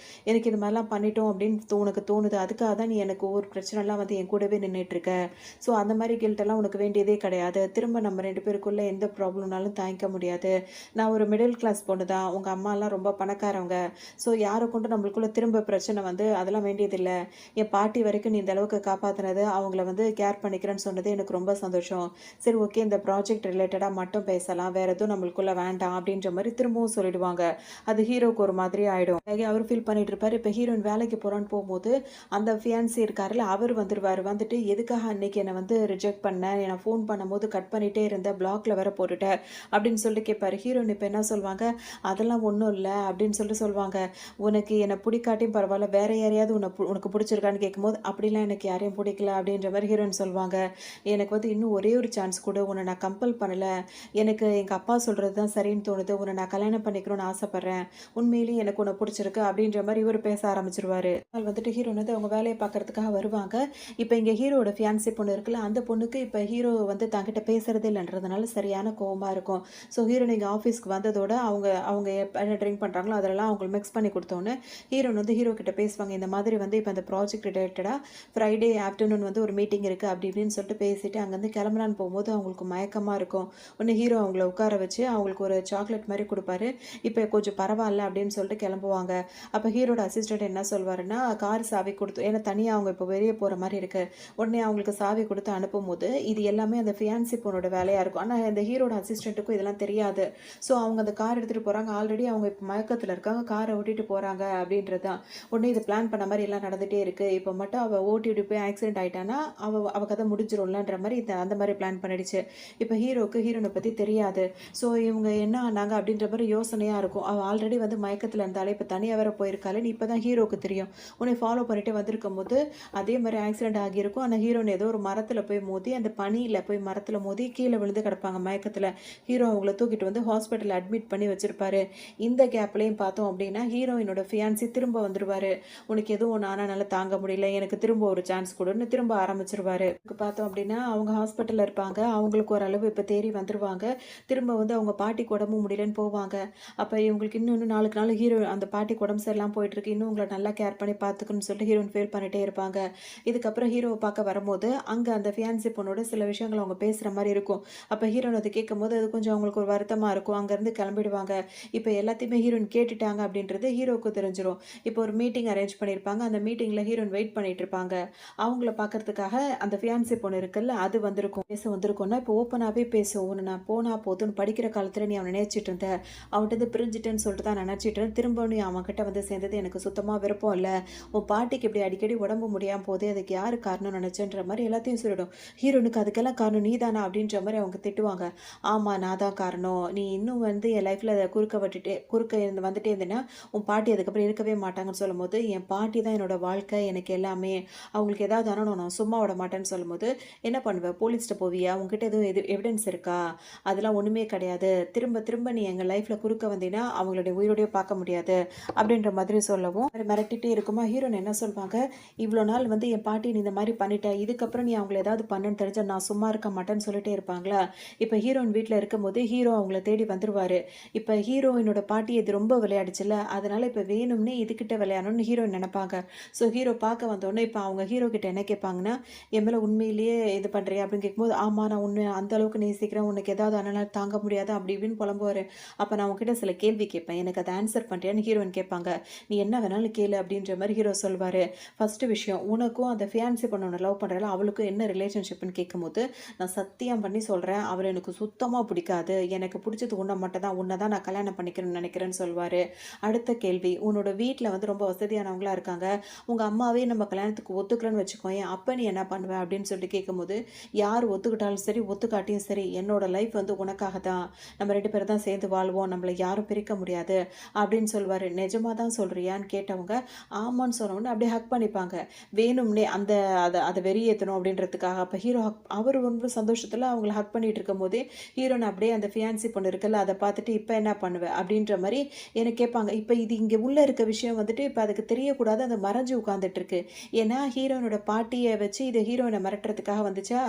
எனக்கு இது மாரிலாம் பண்ணிட்டோம் அப்படின்னு உனக்கு தோணுது. அதுக்காக தான் நீ எனக்கு ஒரு பிரச்சனைலாம் வந்து என் கூடவே நின்னுட்டுருக்க. ஸோ அந்த மாரி கில்ட்டெல்லாம் உனக்கு வேண்டியதே கிடையாது. திரும்ப நம்ம 2 பேருக்குள்ள எந்த ப்ராப்ளம்னாலும் தாங்கிக்க முடியாது. நான் ஒரு மிடில் கிளாஸ் பொண்ணு தான். உங்க அம்மாலாம் ரொம்ப பணக்காரவங்க. ஸோ யார கொண்டும் நம்மளுக்குள்ள திரும்ப பிரச்சனை வந்து அதெல்லாம் வேண்டியதில்ல. என் பாட்டி வரைக்கும் நீ இந்த அளவுக்கு காப்பாத்துனது, அவங்கள வந்து கேர் பண்ணிக்கிறேன்னு சொன்னது எனக்கு ரொம்ப சந்தோஷம். சரி ஓகே இந்த ப்ராஜெக்ட் ரிலேட்டடா மட்டும் பேசலாம். வேற எதுவும் நம்மளுக்குள்ள வேண்டாம் அப்படின்ற மாரி திரும்பவும் சொல்லிடுவாங்க. அது ஹீரோவுக்கு ஒரு மாதிரி ஆயிடும். அவரு ஃபீல் பண்ணிட்டு இருப்பாரு. இப்ப ஹீரோயின் வேலைக்கு போறான்னு போம்போது, அந்த ஃபியான்சி இருக்காருல்ல, அவரு வந்துருவாரு. வந்துட்டு எதுக்காக அன்னைக்கு என்ன வந்து ரிஜெக்ட் பண்ண? நான் ஃபோன் பண்ணும்போது கட் பண்ணிட்டே இருந்த. பிளாக்ல வேற போட்டுட்ட. அப்படின்னு சொல்லிட்டு கேட்பாரு. ஹீரோயின் இப்ப என்ன சொல்வாங்க, அதெல்லாம் ஒண்ணும் இல்ல அப்படின்னு சொல்லிட்டு சொல்வாங்க. உனக்கு என்ன புடிக்காட்டியும் பரவால்ல. வேற யாரையாவது உனக்கு புடிச்சிருக்கான்னு கேட்கும்போது, அப்படிலாம் எனக்கு யாரையும் புடிக்கல அப்படின்ற மாரி ஹீரோயின் சொல்வாங்க. எனக்கு வந்து இன்னும் ஒரே ஒரு சான்ஸ் குடு. உன்ன நான் கம்பல் பண்ணல. எனக்கு எங்க அப்பா சொல்றது தான் சரின்னு தோணுது. உன்ன நான் கல்யாணம் பண்ணிக்கணும்னு ஆசைப்படுறேன். உண்மையிலேயே எனக்கு உன்ன புடிச்சிருக்கு அப்படின்ற மாரி இவரு பேச ஆரம்பிச்சுருவாரு. நாள் வந்துட்டு ஹீரோயின் வந்து அவங்க வேலைய பார்க்கறதுக்காக வருவாங்க. இப்ப இங்க ஹீரோவோட ஃபியான்சி பொண்ணு இருக்குல்ல, அந்த பொண்ணுக்கு இப்ப ஹீரோ வந்து தன்கிட்ட பேசுறதே இல்லன்றதுனால சரியான கோவமா இருக்கும். ஸோ ஹீரோயின் இங்க ஆஃபீஸ்க்கு வந்ததோட அவங்க அவங்க என்ன ட்ரிங்க் பண்றாங்களோ அதெல்லாம் அவங்களுக்கு மிக்ஸ் பண்ணி குடுத்தோனே, ஹீரோயின் வந்து ஹீரோ கிட்ட பேசுவாங்க. இந்த மாதிரி வந்து இப்ப இந்த ப்ராஜெக்ட் ரிலேட்டடா ஃப்ரைடே ஆஃப்டர்நூன் வந்து ஒரு மீட்டிங் இருக்கு அப்படி இப்படின்னு சொல்லிட்டு பேசிட்டு அங்கருந்து கிளம்பலான்னு போம்போது அவங்களுக்கு மயக்கமா இருக்கும். உடனே ஹீரோ அவங்கள உட்கார வச்சு அவங்களுக்கு ஒரு சாக்லேட் மாரி குடுப்பாரு. இப்ப கொஞ்சம் பரவால்ல அப்படின்னு சொல்லிட்டு கிளம்புவாங்க. அப்ப ஹீரோட அசிஸ்டன்ட் என்ன சொல்வாருன்னா, கார் சாவி குடுத்து ஏன்னா தனியா அவங்க இப்ப வெளிய போற மாரி இருக்கு. உடனே அவங்களுக்கு சாவி குடுத்து அனுப்பும்போது, இது எல்லாமே அந்த ஃபியான்சி பொண்ணோட வேலையா இருக்கும். ஆனா இந்த ஹீரோட அசிஸ்டன்ட்டுக்கும் இதெல்லாம் தெரியாது. ஸோ அவங்க அந்த கார் எடுத்துட்டு போறாங்க. ஆல்ரெடி அவங்க இப்ப மயக்கத்துல இருக்காங்க. கார ஓட்டிட்டு போறாங்க அப்படின்றது தான். உடனே இது பிளான் பண்ண மாரி எல்லாம் நடந்துட்டே இருக்கு. இப்ப மட்டும் அவ ஓட்டிட்டு போய் ஆக்சிடென்ட் ஆயிட்டான்னா, அவ கதை முடிஞ்சிரும்லன்ற மாரி அந்த மாரி பிளான் பண்ணிடுச்சு. இப்ப ஹீரோக்கு ஹீரோயின பத்தி தெரியாது. ஸோ இவங்க என்ன ஆனாங்க அப்படின்ற மாரி யோசனையா இருக்கும். அவ ஆல்ரெடி வந்து மயக்கத்துல இருந்தாலே, இப்ப தனியா வேற போயிருக்காளேன்னு இப்ப தான் ஹீரோக்கு தெரியும். உன்னை ஃபாலோ பண்ணிட்டே வந்திருக்கும்போது, அதே மாரி ஆக்சிடென்ட் ஆகியிருக்கும். ஆனா ஹீரோயின் ஏதோ ஒரு மரத்துல போய் மோதி, அந்த பனியில போய் மரத்துல மோதி கீழ விழுந்து கிடப்பாங்க மயக்கத்துல. ஹீரோ அவங்கள தூக்கிட்டு வந்து ஹாஸ்பிட்டல்ல அட்மிட் பண்ணி வச்சிருப்பாரு. இந்த கேப்லயும் பார்த்தோம் அப்படின்னா, ஹீரோயினோட ஃபியான்சி திரும்ப வந்துருவாரு. "உனக்கு எதுவும் ஒண்ணு ஆனா என்னால தாங்க முடியல. எனக்கு திரும்ப ஒரு சான்ஸ் குடுன்னு" திரும்ப ஆரம்பிச்சுருவாரு. பார்த்தோம் அப்படின்னா, அவங்க ஹாஸ்பிட்டல்ல இருப்பாங்க. அவங்களுக்கு ஓரளவு இப்ப தேறி வந்துருவாங்க. திரும்ப வந்து அவங்க பாட்டிக்கு உடம்பு முடியலன்னு போவாங்க. அப்ப இவங்களுக்கு இன்னும் நாளுக்கு நாள் ஹீரோ அந்த பாட்டிக்கு உடம்பு சரியில்லாம போயிட்டுருக்கு. இன்னும் உங்கள நல்லா கேர் பண்ணி பார்த்துக்கணும்னு சொல்லிட்டு ஹீரோயின் ஃபீல் பண்ணிட்டே இருப்பாங்க. இதுக்கப்புறம் ஹீரோவ பார்க்க வரும்போது, அங்க அந்த ஃபியான்சி பொண்ணோட சில விஷயங்கள் அவங்க பேசுற மாரி இருக்கும். அப்ப ஹீரோயின் அத கேட்கும்போது, அது கொஞ்சம் அவங்களுக்கு ஒரு வருத்தமா இருக்கும். அங்கருந்து கிளம்பிடுவாங்க. இப்ப எல்லாத்தையுமே ஹீரோயின் கேட்டுட்டாங்க அப்படின்றது ஹீரோவுக்கு தெரிஞ்சிரும். இப்போ ஒரு மீட்டிங் அரேஞ்ச் பண்ணியிருப்பாங்க. அந்த மீட்டிங்ல ஹீரோயின் வெயிட் பண்ணிட்டு இருப்பாங்க. அவங்கள பார்க்கறதுக்காக அந்த ஃபியான்சி பொண்ணு இருக்குல்ல, அது வந்திருக்கும். பேச வந்திருக்கும்னா, இப்போ ஓப்பனாவே பேசும். "உன்ன நான் போனா போதும்ன்னு படிக்கிற காலத்துல நீ அவன நேசிச்சுட்டு இருந்த. அவன்ட்டருந்து பிரிஞ்சுட்டேன்னு சொல்லிட்டு தான் நினைச்சிட்டேன். திரும்ப நீ அவன்கிட்ட வந்து சேர்ந்தது எனக்கு சுத்தமா விருப்பம் இல்ல. உன் பாட்டிக்கு இப்படி அடிக்கடி உடம்பு முடியாம போதே, அதுக்கு யாரு காரணம்னு நினைச்சேன்ற மாரி எல்லாத்தையும் சொல்லிடும். ஹீரோனுக்கு அதுக்கெல்லாம் காரணம் நீ தானா? அப்படின்ற மாரி அவங்க திட்டுவாங்க. ஆமா நான் தான் காரணம். நீ இன்னும் வந்து என் லைஃப்ல குறுக்க இருந்து வந்துட்டே இருந்தேன்னா, உன் பாட்டி அதுக்கப்புறம் இருக்கவே மாட்டாங்கன்னு சொல்லும்போது, என் பாட்டி தான் என்னோட வாழ்க்கை, எனக்கு எல்லாமே. அவங்களுக்கு ஏதாவது ஆனா நான் சும்மா விட மாட்டேன்னு சொல்லும்போது, என்ன பண்ணுவ? போலீஸ்ட்ட போவியா? உன்கிட்ட எதுவும் எவிடன்ஸ் இருக்கா? அதெல்லாம் ஒண்ணுமே கிடையாது. திரும்ப திரும்ப நீ எங்க லைஃப்ல குறுக்க வந்தீன்னா, அவங்களுடைய உயிரோடயே பார்க்க முடியாது. அப்படின்ற மாதிரி சொல்லவும், மிரட்டிட்டே இருக்குமா, ஹீரோயின் என்ன சொல்வாங்க, "இவ்ளோ நாள் வந்து என் பாட்டிய நீ இந்த மாரி பண்ணிட்ட. இதுக்கப்புறம் நீ அவங்கள ஏதாவது பண்ணேன்னு தெரிஞ்சா நான் சும்மா இருக்க மாட்டேன்னு" சொல்லிட்டே இருப்பாங்களா. இப்ப ஹீரோயின் வீட்ல இருக்கும்போது, ஹீரோ அவங்கள தேடி வந்துருவாரு. இப்ப ஹீரோயினோட பாட்டி இது ரொம்ப விளையாடுச்சுல்ல, அதனால இப்ப வேணும்னே இதுகிட்ட விளையாடணும்னு ஹீரோயின் நெனப்பாங்க. ஸோ ஹீரோ பார்க்க வந்தோனே, இப்ப அவங்க ஹீரோ கிட்ட என்ன கேட்பாங்கன்னா, "என் மேல உண்மையிலேயே இது பண்றியா?" அப்படின்னு கேட்கும்போது, "ஆமா நான் உன்ன அந்த அளவுக்கு நேசிக்கிறேன். உனக்கு ஏதாவது ஆனாலும் தாங்க முடியாது" முடியாது அப்படி இப்படின்னு புலம்புவாரு. அப்ப நான் உன்கிட்ட சில கேள்வி கேட்பேன். எனக்கு அத ஆன்சர் பண்றியான்னு ஹீரோயின் கேட்பாங்க. நீ என்ன வேணாலும் கேளு அப்படின்ற மாரி ஹீரோ சொல்வாரு. ஃபர்ஸ்ட் விஷயம், உனக்கும் அந்த ஃபியான்சி பொண்ண உன்ன லவ் பண்றால அவளுக்கும் என்ன ரிலேஷன்ஷிப்ன்னு கேட்கும்போது, நான் சத்தியம் பண்ணி சொல்றேன். அவள எனக்கு சுத்தமா பிடிக்காது. எனக்கு பிடிச்சது உன்ன மட்டும் தான். உன்ன தான் நான் கல்யாணம் பண்ணிக்கணும்னு நினைக்கிறேன்னு சொல்வாரு. அடுத்த கேள்வி, உன்னோட வீட்ல வந்து ரொம்ப வசதியானவங்களா இருக்காங்க. உங்க அம்மாவே நம்ம கல்யாணத்துக்கு ஒத்துக்கலன்னு வச்சுக்கோயேன். அப்ப நீ என்ன பண்ணுவ? அப்படின்னு சொல்லிட்டு கேட்கும்போது, யார் ஒத்துக்கிட்டாலும் சரி, ஒத்துக்காட்டியும் சரி, என்னோட லைஃப் வந்து உனக்காக தான். நம்ம 2 பேரும் தான் சேர்ந்து வாழ்வோம். நம்மள யாரும் பிரிக்க முடியாது அப்படின்னு சொல்வாரு. நிஜமா தான் சொல்றியான்னு கேட்டவங்க, ஆமான்னு சொன்ன உடனே அப்படியே ஹக் பண்ணிப்பாங்க. வேணும்னே அந்த அத வெறியேத்தணும் அப்படின்றதுக்காக. அப்ப ஹீரோ அவரு ரொம்ப சந்தோஷத்துல அவங்கள ஹக் பண்ணிட்டு இருக்கும்போதே, ஹீரோயின் அப்படியே அந்த ஃபியான்சி பொண்ணு இருக்குல்ல, அத பார்த்துட்டு இப்ப என்ன பண்ணுவ? அப்படின்ற மாரி என்ன கேட்பாங்க. இப்ப இது இங்க உள்ள இருக்க விஷயம் வந்துட்டு இப்ப அதுக்கு தெரியக்கூடாது. அது மறைஞ்சு உட்கார்ந்துட்டு இருக்கு. ஏன்னா ஹீரோயினோட பாட்டிய வச்சு இத ஹீரோயின மிரட்டுறதுக்காக வந்துச்சா,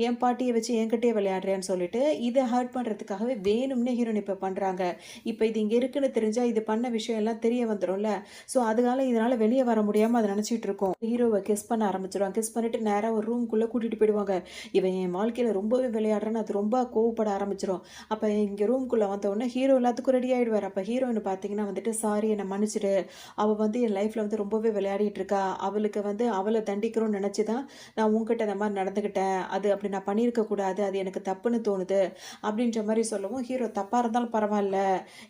என் பாட்டிய வச்சு என்கிட்டயே விளையாடுறியான்னு சொல்லிட்டு, இத ஹர்ட் பண்றதுக்காகவே வேணும்னே ஹீரோயின் இப்ப பண்றாங்க. இப்ப இது இங்க இருக்குன்னு தெரிஞ்சா, இது பண்ண விஷயம் எல்லாம் தெரிய வந்துரும்ல. ஸோ இதனால வெளிய வர முடியாம அத நெனச்சிட்டு இருக்கும். ஹீரோவ கிஸ் பண்ண ஆரம்பிச்சுருவாங்க. கிஸ் பண்ணிட்டு நேரா ஒரு ரூம்க்குள்ள கூட்டிட்டு போயிடுவாங்க. இவன் என் வாழ்க்கையில ரொம்பவே விளையாடுறான்னு அது ரொம்ப கோவப்பட ஆரம்பிச்சுரும். அப்ப இங்க ரூம்க்குள்ள வந்தவுடனே ஹீரோ எல்லாத்துக்கும் ரெடி ஆயிடுவாரு. அப்ப ஹீரோயின் பார்த்தீங்கன்னா வந்துட்டு, "சாரி என்ன மன்னிச்சுடு. அவ வந்து என் லைஃப்ல வந்து ரொம்பவே விளையாடிட்டு இருக்கா. அவளுக்கு வந்து அவள தண்டிக்கணும்னு நெனச்சு தான் நான் உன்கிட்ட இந்த மாரி நடந்துக்கிட்டேன். அப்படி நான் பண்ணியிருக்க கூடாது. அது எனக்கு தப்புன்னு தோணுது." அப்படின்ற மாரி சொல்லவும், ஹீரோ "தப்பா இருந்தாலும் பரவால்ல.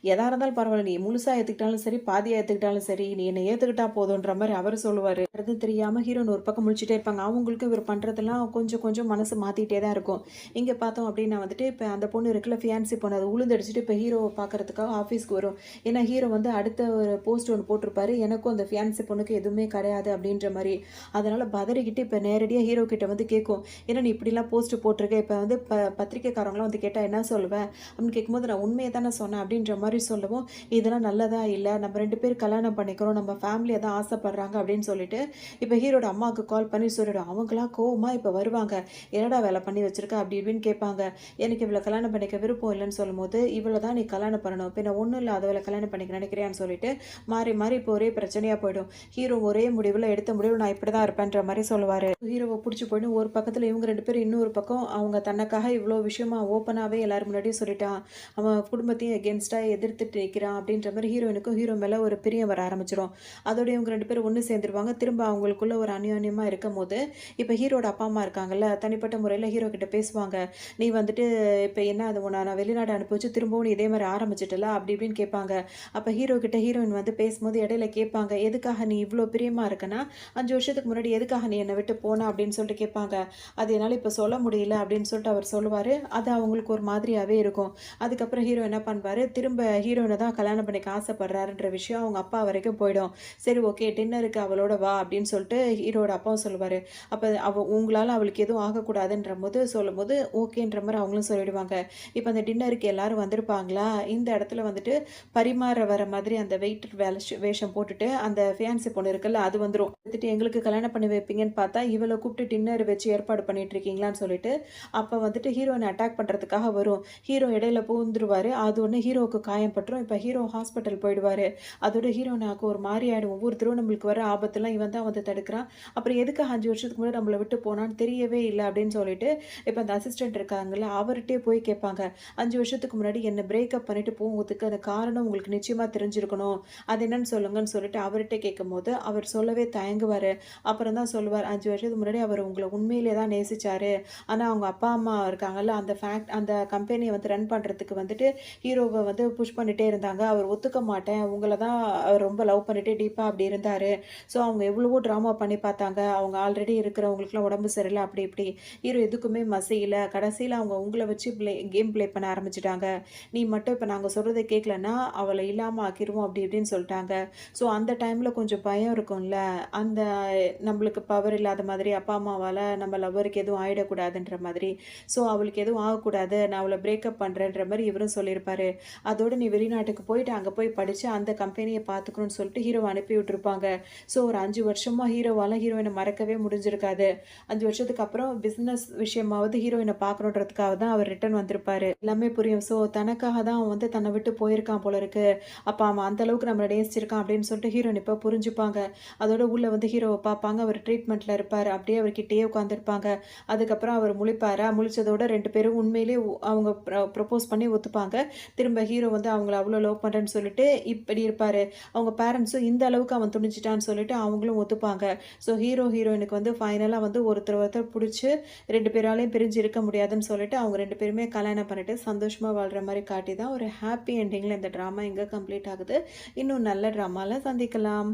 எதா இருந்தாலும் பரவால்ல. நீ முழுசா ஏத்துக்கிட்டாலும் சரி, பாதியா ஏத்துக்கிட்டாலும் சரி, நீ என்ன ஏத்துக்கிட்டா போதுன்ற மாரி அவரு சொல்லுவாரு. அது தெரியாம ஹீரோயின் ஒரு பக்கம் முழிச்சுட்டே இருப்பாங்க. அவங்களுக்கும் இவர் பண்றதெல்லாம் கொஞ்சம் கொஞ்சம் மனசு மாத்திட்டே தான் இருக்கும். இங்க பார்த்தோம் அப்படின்னா வந்துட்டு, இப்ப அந்த பொண்ணு இருக்குல்ல ஃபியான்சி பொண்ணு, அது உழுந்தடிச்சுட்டு இப்ப ஹீரோவ பார்க்கறதுக்காக ஆஃபீஸ்க்கு வரும். ஏன்னா ஹீரோ வந்து அடுத்த ஒரு போஸ்ட் ஒண்ணு போட்டிருப்பாரு. எனக்கும் அந்த ஃபியான்சி பொண்ணுக்கு எதுவுமே கிடையாது அப்படின்ற மாரி. அதனால பதறிக்கிட்டு இப்ப நேரடியா ஹீரோ கிட்ட வந்து கேட்கும். "என்ன நீ இப்படிலாம் போஸ்ட் போட்டிருக்க? இப்ப வந்து பத்திரிக்கைக்காரங்கலாம் வந்து கேட்டா என்ன சொல்லுவ?" அப்படின்னு கேட்கும்போது, "நான் உண்மைய தானே சொன்னேன்." அப்படின்ற மாரி சொல்லவும், "இதெல்லாம் நல்லதா இல்ல. நம்ம 2 பேரும் கல்யாணம் பண்ணிக்கிறோம். நம்ம ஃபேமிலி அதான் ஆசைப்படுறாங்க." அப்படின்னு சொல்லிட்டு, இப்ப ஹீரோட அம்மாவுக்கு கால் பண்ணி சொல்லிடும். அவங்களா கோவமா இப்ப வருவாங்க. "என்னடா வேலை பண்ணி வச்சிருக்க?" அப்படி இப்படின்னு கேட்பாங்க. "எனக்கு இவள கல்யாணம் பண்ணிக்க விருப்பம் இல்லன்னு" சொல்லும்போது, "இவள தான் நீ கல்யாணம் பண்ணணும். பின்ன ஒண்ணும் இல்லாதவள கல்யாணம் பண்ணிக்க நினைக்கிறியான்னு" சொல்லிட்டு, மாறி மாறி இப்போ ஒரே பிரச்சனையா போயிடும். ஹீரோ ஒரே முடிவுல எடுத்த முடிவு நான் இப்படிதான் இருப்பேன்ற மாரி சொல்லுவாரு. ஹீரோவ புடிச்சு போயிடும். ஒரு பக்கத்துல இவங்க 2 பேரும் இன்னொரு பக்கம் அவங்க தனக்காக இவ்ளோ விஷயமா ஓப்பனாவே எல்லார் முன்னாடியும் சொல்லிட்டான். அவன் குடும்பத்தையும் எகென்ஸ்ட்டா எதிர்த்துட்டு நிக்கிறான் அப்படின்ற மாரி ஹீரோயினுக்கும் ஹீரோ மேல ஒரு பிரியம் வர ஆரம்பிச்சுரும். அதோட இவங்க 2 பேரும் ஒண்ணு சேர்ந்துருவாங்க. திரும்ப அவங்களுக்குள்ள ஒரு அந்யோன்யமா இருக்கும்போது, இப்ப ஹீரோட அப்பா, அம்மா இருக்காங்கல்ல, தனிப்பட்ட முறையில ஹீரோ கிட்ட பேசுவாங்க. "நீ வந்துட்டு இப்ப என்ன அது உன்ன நான் வெளிநாடு அனுப்பி வச்சு திரும்பவும் நீ இதே மாரி ஆரம்பிச்சுட்டல?" அப்படி இப்படின்னு கேட்பாங்க. அப்ப ஹீரோ கிட்ட ஹீரோயின் வந்து பேசும்போது இடையில கேட்பாங்க, "எதுக்காக நீ இவ்ளோ பிரியமா இருக்கன்னா, 5 வருஷத்துக்கு முன்னாடி எதுக்காக நீ என்ன விட்டு போன?" அப்படின்னு சொல்லிட்டு கேட்பாங்க. "அது என்னால இப்ப சொல்ல முடியல" அப்படின்னு சொல்லிட்டு அவர் சொல்லுவாரு. அது அவங்களுக்கு ஒரு மாதிரியாவே இருக்கும். அதுக்கப்புறம் ஹீரோ என்ன பண்ணுவாரு, திரும்ப ஹீரோயின தான் கல்யாணம் பண்ணிக்க ஆசைப்படுறாருன்ற விஷயம் அவங்க அப்பா வரைக்கும் போயிடும். "சரி ஓகே டின்னருக்கு அவளோட வா" அப்படின்னு சொல்லிட்டு ஹீரோட அப்பாவும் சொல்லுவாரு. அப்ப உங்களால அவளுக்கு எதுவும் ஆகக்கூடாதுன்றபோது சொல்லும்போது, ஓகேன்ற மாரி அவங்களும் சொல்லிடுவாங்க. இப்ப அந்த டின்னருக்கு எல்லாரும் வந்திருப்பாங்களா, இந்த இடத்துல வந்துட்டு பரிமாற வர மாதிரி அந்த வெயிட்டர் வேஷம் போட்டுட்டு, அந்த ஃபியான்சி பொண்ணு இருக்குல்ல, அது வந்துரும். வந்துட்டு எங்களுக்கு கல்யாணம் பண்ணி வைப்பீங்கன்னு பார்த்தா, இவள கூப்பிட்டு டின்னர் வச்சு ஏற்பாடு பண்ணிட்டு இருக்கீங்களான்னு சொல்லிட்டு, அப்ப வந்துட்டு ஹீரோயின அட்டாக் பண்றதுக்காக வரும். ஹீரோ இடையில புகுந்துருவாரு. அது ஒண்ணு ஹீரோவுக்கு காயம் பட்டுரும். இப்ப ஹீரோ ஹாஸ்பிட்டல் போயிடுவாரு. அதோட ஹீரோயினாக்கு ஒரு மாரி ஆயிடும். ஒவ்வொருத்தரும் நம்மளுக்கு வர ஆபத்தெல்லாம் இவன் தான் வந்து தடுக்கிறான். அப்புறம் எதுக்கு 5 வருஷத்துக்கு முன்னாடி நம்மள விட்டு போனான்னு தெரியவே இல்ல அப்படின்னு சொல்லிட்டு, இப்ப அந்த அசிஸ்டன்ட் இருக்காங்கல்ல, அவர்ட்டயே போய் கேட்பாங்க. 5 வருஷத்துக்கு முன்னாடி என்ன பிரேக்கப் பண்ணிட்டு போகுறதுக்கு அந்த காரணம் உங்களுக்கு நிச்சயமா தெரிஞ்சிருக்கணும். அது என்னன்னு சொல்லுங்கன்னு சொல்லிட்டு அவர்ட்ட கேட்கும்போது, அவர் சொல்லவே தயங்குவாரு. அப்புறம் தான் சொல்லுவார், 5 வருஷத்துக்கு முன்னாடி அவர் உங்கள உண்மையிலே தான் நேசிச்சாரு. ஆனா அவங்க அப்பா, அம்மா இருக்காங்கல்ல, அந்த கம்பெனிய வந்து ரன் பண்றதுக்கு வந்துட்டு ஹீரோவ வந்து புஷ் பண்ணிட்டே இருந்தாங்க. அவர் ஒத்துக்க மாட்டேன். உங்கள தான் அவர் ரொம்ப லவ் பண்ணிட்டு டீப்பா அப்படி இருந்தாரு. ஸோ அவங்க எவ்வளவோ ட்ராமா பண்ணி பார்த்தாங்க. அவங்க ஆல்ரெடி இருக்கிறவங்களுக்குலாம் உடம்பு சரியில்ல அப்படி இப்படி. ஹீரோ எதுக்குமே மசியல. கடைசியில அவங்க உங்கள வச்சு கேம் ப்ளே பண்ண ஆரம்பிச்சுட்டாங்க. நீ மட்டும் இப்ப நாங்க சொல்றத கேட்கலன்னா, அவள இல்லாம ஆக்கிருவோம் அப்படி இப்படின்னு சொல்ட்டாங்க. ஸோ அந்த டைம்ல கொஞ்சம் பயம் இருக்கும்ல. அந்த நம்மளுக்கு பவர் இல்லாத மாதிரி அப்பா, அம்மாவால நம்ம லவ்வருக்கு எதுவும் ஆயிடக்கூடாதுன்ற மாதிரி. ஸோ அவளுக்கு எதுவும் ஆகக்கூடாது. நான் அவள பிரேக்கப் பண்றேன்ற மாரி இவரும் சொல்லியிருப்பாரு. அதோட நீ வெளிநாட்டுக்கு போயிட்டு அங்க போய் படிச்சு அந்த கம்பெனிய பார்த்துக்கணும்னு சொல்லிட்டு ஹீரோவ அனுப்பி விட்டுருப்பாங்க. ஸோ ஒரு 5 வருஷமா ஹீரோவால ஹீரோயின மறக்கவே முடிஞ்சிருக்காது. 5 வருஷத்துக்கு அப்புறம் பிசினஸ் விஷயமாவது ஹீரோயின பார்க்கணுன்றதுக்காக தான் அவர் ரிட்டர்ன் வந்திருப்பாரு. எல்லாமே புரியும். ஸோ தனக்காக தான் அவன் வந்து தன்ன விட்டு போயிருக்கான் போல இருக்கு. அப்ப அவன் அந்த அளவுக்கு நம்மள நேசிச்சிருக்கான் அப்படின்னு சொல்லிட்டு ஹீரோயின் இப்ப புரிஞ்சுப்பாங்க. அதோட உள்ள வந்து ஹீரோவ பார்ப்பாங்க. அவர் ட்ரீட்மெண்ட்ல இருப்பாரு. அப்படியே அவர் கிட்டயே உட்கார்ந்திருப்பாங்க. அதுக்கப்புறம் அவர் முழிப்பாரா, முழிச்சதோட 2 பேரும் உண்மையிலேயே அவங்க ப்ரொபோஸ் பண்ணி ஒத்துப்பாங்க. திரும்ப ஹீரோ வந்து அவங்கள அவ்ளோ லவ் பண்றேன்னு சொல்லிட்டு இப்படி இருப்பாரு. அவங்க பேரண்ட்ஸும் இந்த அளவுக்கு அவன் துணிஞ்சுட்டான்னு சொல்லிட்டு அவங்களும் ஒத்துப்பாங்க. ஸோ ஹீரோயினுக்கு வந்து ஃபைனலா வந்து ஒருத்தர் புடிச்சு 2 பேராலயும் பிரிஞ்சு இருக்க முடியாதுன்னு சொல்லிட்டு அவங்க 2 பேருமே கல்யாணம் பண்ணிட்டு சந்தோஷமா வாழ்ற மாரி காட்டி தான் ஒரு ஹாப்பி எண்டிங்ல இந்த ட்ராமா இங்க கம்ப்ளீட் ஆகுது. இன்னும் நல்ல ட்ராமால சந்திக்கலாம்.